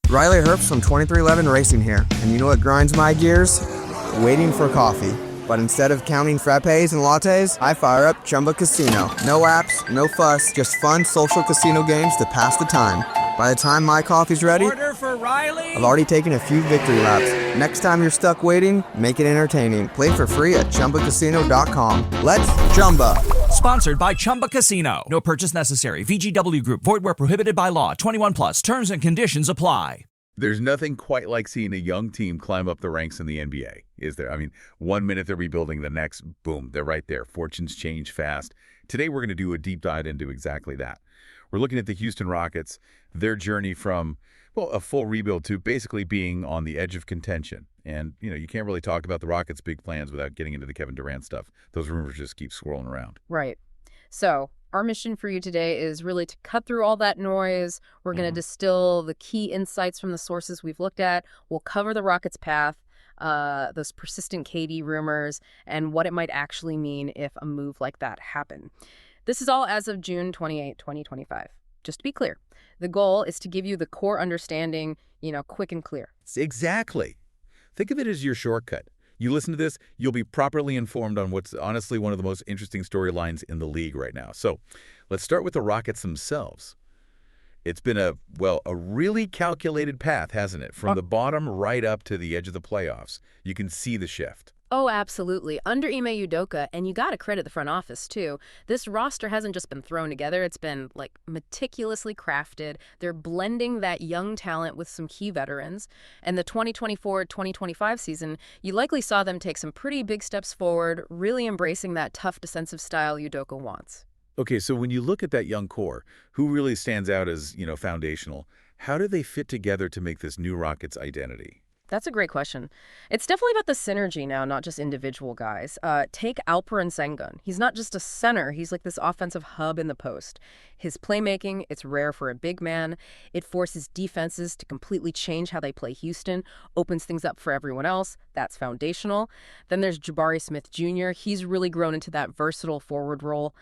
Riley Herbst from 2311 Racing here, and you know what grinds my gears? Waiting for coffee. But instead of counting frappes and lattes, I fire up Chumba Casino. No apps, no fuss, just fun social casino games to pass the time. By the time my coffee's ready, order for Riley. I've already taken a few victory laps. Next time you're stuck waiting, make it entertaining. Play for free at ChumbaCasino.com. Let's Chumba. Sponsored by Chumba Casino. No purchase necessary. VGW Group. Void where prohibited by law. 21 plus. Terms and conditions apply. There's nothing quite like seeing a young team climb up the ranks in the NBA, is there? I mean, 1 minute they're rebuilding, the next, boom, they're right there. Fortunes change fast. Today we're going to do a deep dive into exactly that. We're looking at the Houston Rockets, their journey from, well, a full rebuild to basically being on the edge of contention. And, you can't really talk about the Rockets' big plans without getting into the Kevin Durant stuff. Those rumors just keep swirling around. Right. So our mission for you today is really to cut through all that noise. We're going to distill the key insights from the sources we've looked at. We'll cover the Rockets' path, those persistent KD rumors, and what it might actually mean if a move like that happened. This is all as of June 28, 2025. Just to be clear, the goal is to give you the core understanding, quick and clear. Exactly. Think of it as your shortcut. You listen to this, you'll be properly informed on what's honestly one of the most interesting storylines in the league right now. So let's start with the Rockets themselves. It's been a really calculated path, hasn't it? From the bottom right up to the edge of the playoffs. You can see the shift. Oh, absolutely. Under Ime Udoka, and you got to credit the front office, too. This roster hasn't just been thrown together. It's been, meticulously crafted. They're blending that young talent with some key veterans. And the 2024-2025 season, you likely saw them take some pretty big steps forward, really embracing that tough defensive style Udoka wants. Okay, so when you look at that young core, who really stands out as, foundational, how do they fit together to make this new Rockets identity? That's a great question. It's definitely about the synergy now, not just individual guys. Take Alperen Sengun. He's not just a center. He's like this offensive hub in the post. His playmaking, it's rare for a big man. It forces defenses to completely change how they play Houston, opens things up for everyone else. That's foundational. Then there's Jabari Smith Jr. He's really grown into that versatile forward role.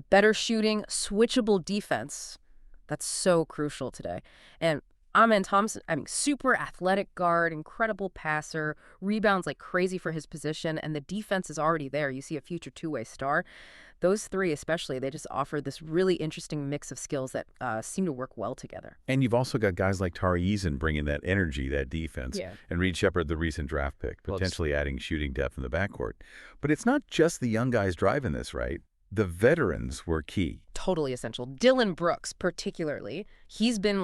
Better shooting, switchable defense. That's so crucial today. And Amen Thompson, super athletic guard, incredible passer, rebounds like crazy for his position, and the defense is already there. You see a future two-way star. Those three especially, they just offer this really interesting mix of skills that seem to work well together. And you've also got guys like Tari Eason bringing that energy, that defense, and Reed Shepherd, the recent draft pick, potentially adding shooting depth in the backcourt. But it's not just the young guys driving this, right? The veterans were key. Totally essential. Dylan Brooks, particularly, he's been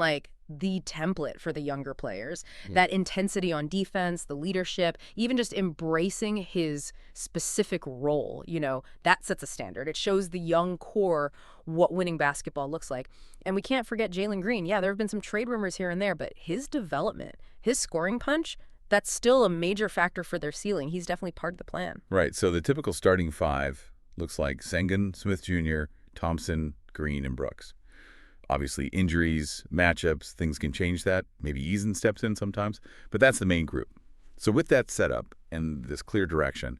the template for the younger players. That intensity on defense, the leadership, even just embracing his specific role, that sets a standard. It shows the young core what winning basketball looks like. And we can't forget Jalen Green. Yeah, there have been some trade rumors here and there, but his development, his scoring punch, that's still a major factor for their ceiling. He's definitely part of the plan. Right, so the typical starting five looks like Sengun, Smith Jr., Thompson, Green, and Brooks. Obviously, injuries, matchups, things can change that. Maybe Eason steps in sometimes, but that's the main group. So with that setup and this clear direction,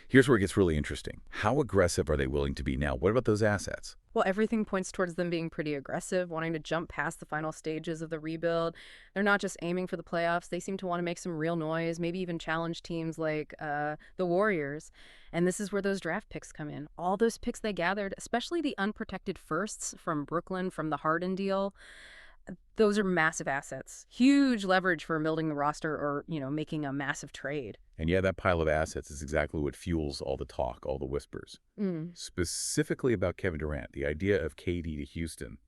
here's where it gets really interesting. How aggressive are they willing to be now? What about those assets? Well, everything points towards them being pretty aggressive, wanting to jump past the final stages of the rebuild. They're not just aiming for the playoffs. They seem to want to make some real noise, maybe even challenge teams like the Warriors. And this is where those draft picks come in. All those picks they gathered, especially the unprotected firsts from Brooklyn, from the Harden deal, those are massive assets. Huge leverage for building the roster or, making a massive trade. And yeah, that pile of assets is exactly what fuels all the talk, all the whispers. Specifically about Kevin Durant, the idea of KD to Houston.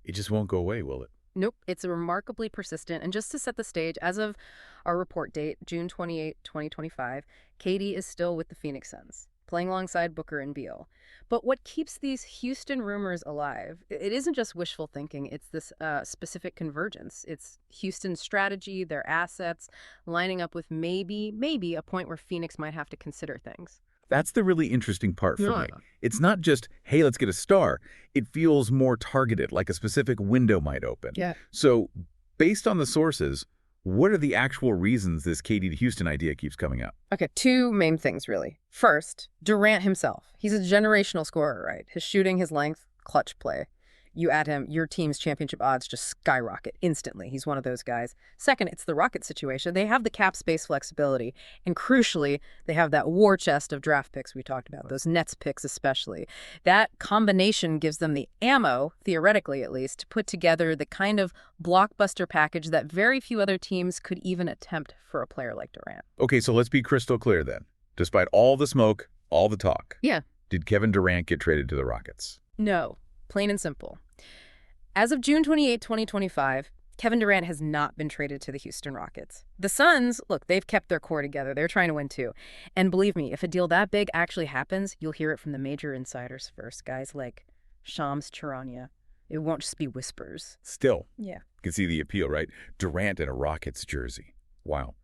It just won't go away, will it? Nope. It's remarkably persistent. And just to set the stage, as of our report date, June 28, 2025, KD is still with the Phoenix Suns, playing alongside Booker and Beal. But what keeps these Houston rumors alive, it isn't just wishful thinking. It's this specific convergence. It's Houston's strategy, their assets, lining up with maybe a point where Phoenix might have to consider things. That's the really interesting part for me. It's not just, hey, let's get a star. It feels more targeted, like a specific window might open. Yeah. So based on the sources, what are the actual reasons this KD to Houston idea keeps coming up? Okay, two main things, really. First, Durant himself. He's a generational scorer, right? His shooting, his length, clutch play. You add him, your team's championship odds just skyrocket instantly. He's one of those guys. Second, it's the Rockets situation. They have the cap space flexibility. And crucially, they have that war chest of draft picks we talked about, those Nets picks especially. That combination gives them the ammo, theoretically at least, to put together the kind of blockbuster package that very few other teams could even attempt for a player like Durant. Okay, so let's be crystal clear then. Despite all the smoke, all the talk. Yeah. Did Kevin Durant get traded to the Rockets? No. Plain and simple. As of June 28, 2025, Kevin Durant has not been traded to the Houston Rockets. The Suns, look, they've kept their core together. They're trying to win too. And believe me, if a deal that big actually happens, you'll hear it from the major insiders first, guys like Shams Charania. It won't just be whispers. Still. Yeah. You can see the appeal, right? Durant in a Rockets jersey. Wow.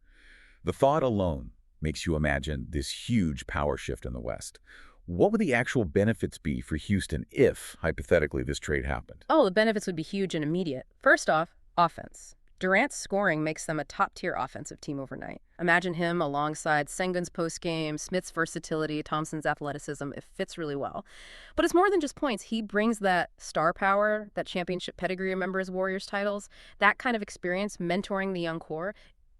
The thought alone makes you imagine this huge power shift in the West. What would the actual benefits be for Houston if, hypothetically, this trade happened? Oh, the benefits would be huge and immediate. First off, offense. Durant's scoring makes them a top-tier offensive team overnight. Imagine him alongside Sengun's postgame, Smith's versatility, Thompson's athleticism. It fits really well. But it's more than just points. He brings that star power, that championship pedigree, remember his Warriors titles, that kind of experience, mentoring the young core.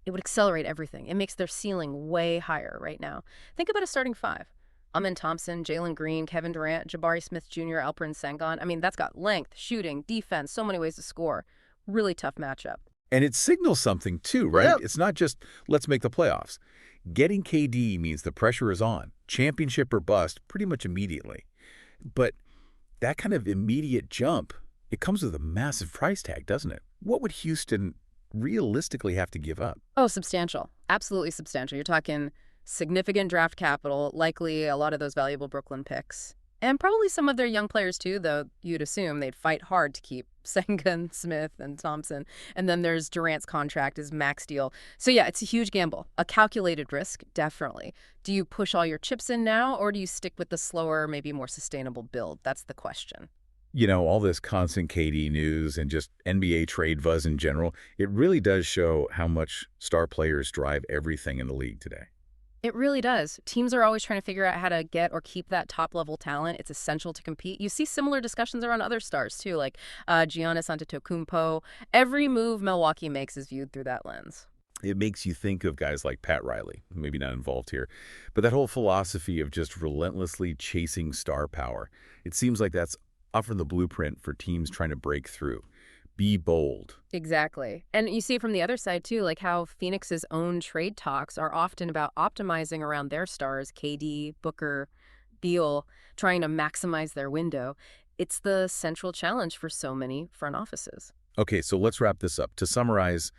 It would accelerate everything. It makes their ceiling way higher right now. Think about a starting five. Amen Thompson, Jalen Green, Kevin Durant, Jabari Smith Jr., Alperen Sengun. I mean, that's got length, shooting, defense, so many ways to score. Really tough matchup. And it signals something too, right? Yep. It's not just, let's make the playoffs. Getting KD means the pressure is on. Championship or bust pretty much immediately. But that kind of immediate jump, it comes with a massive price tag, doesn't it? What would Houston realistically have to give up? Oh, substantial. Absolutely substantial. You're talking significant draft capital, likely a lot of those valuable Brooklyn picks. And probably some of their young players too, though you'd assume they'd fight hard to keep Sengun, Smith, and Thompson. And then there's Durant's contract, his max deal. So yeah, it's a huge gamble. A calculated risk, definitely. Do you push all your chips in now, or do you stick with the slower, maybe more sustainable build? That's the question. You know, all this constant KD news and just NBA trade buzz in general, it really does show how much star players drive everything in the league today. It really does. Teams are always trying to figure out how to get or keep that top-level talent. It's essential to compete. You see similar discussions around other stars, too, like Giannis Antetokounmpo. Every move Milwaukee makes is viewed through that lens. It makes you think of guys like Pat Riley, maybe not involved here, but that whole philosophy of just relentlessly chasing star power. It seems like that's often the blueprint for teams trying to break through. Be bold. Exactly. And you see from the other side, too, like how Phoenix's own trade talks are often about optimizing around their stars, KD, Booker, Beal, trying to maximize their window. It's the central challenge for so many front offices. Okay, so let's wrap this up. To summarize,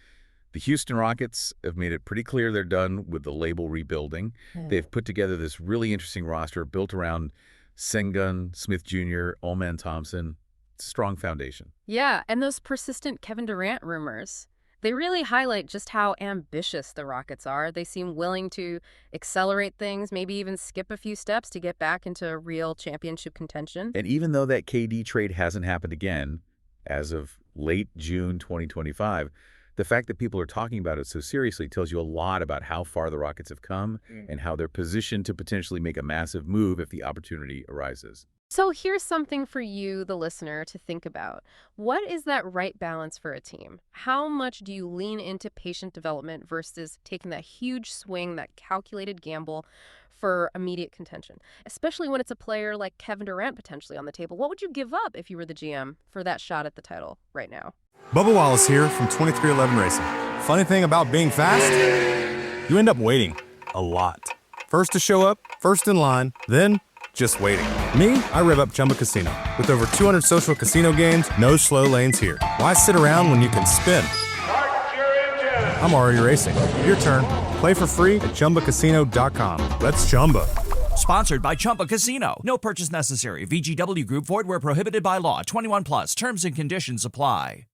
the Houston Rockets have made it pretty clear they're done with the label rebuilding. They've put together this really interesting roster built around Sengun, Smith Jr., Amen Thompson. It's a strong foundation. Yeah, and those persistent Kevin Durant rumors, they really highlight just how ambitious the Rockets are. They seem willing to accelerate things, maybe even skip a few steps to get back into real championship contention. And even though that KD trade hasn't happened again, as of late June 2025, the fact that people are talking about it so seriously tells you a lot about how far the Rockets have come and how they're positioned to potentially make a massive move if the opportunity arises. So here's something for you, the listener, to think about. What is that right balance for a team? How much do you lean into patient development versus taking that huge swing, that calculated gamble for immediate contention? Especially when it's a player like Kevin Durant potentially on the table. What would you give up if you were the GM for that shot at the title right now? Bubba Wallace here from 2311 Racing. Funny thing about being fast, you end up waiting a lot. First to show up, first in line, then just waiting. Me, I rev up Chumba Casino. With over 200 social casino games, no slow lanes here. Why sit around when you can spin? I'm already racing. Your turn. Play for free at ChumbaCasino.com. Let's Chumba. Sponsored by Chumba Casino. No purchase necessary. VGW Group. Void where prohibited by law. 21 plus. Terms and conditions apply.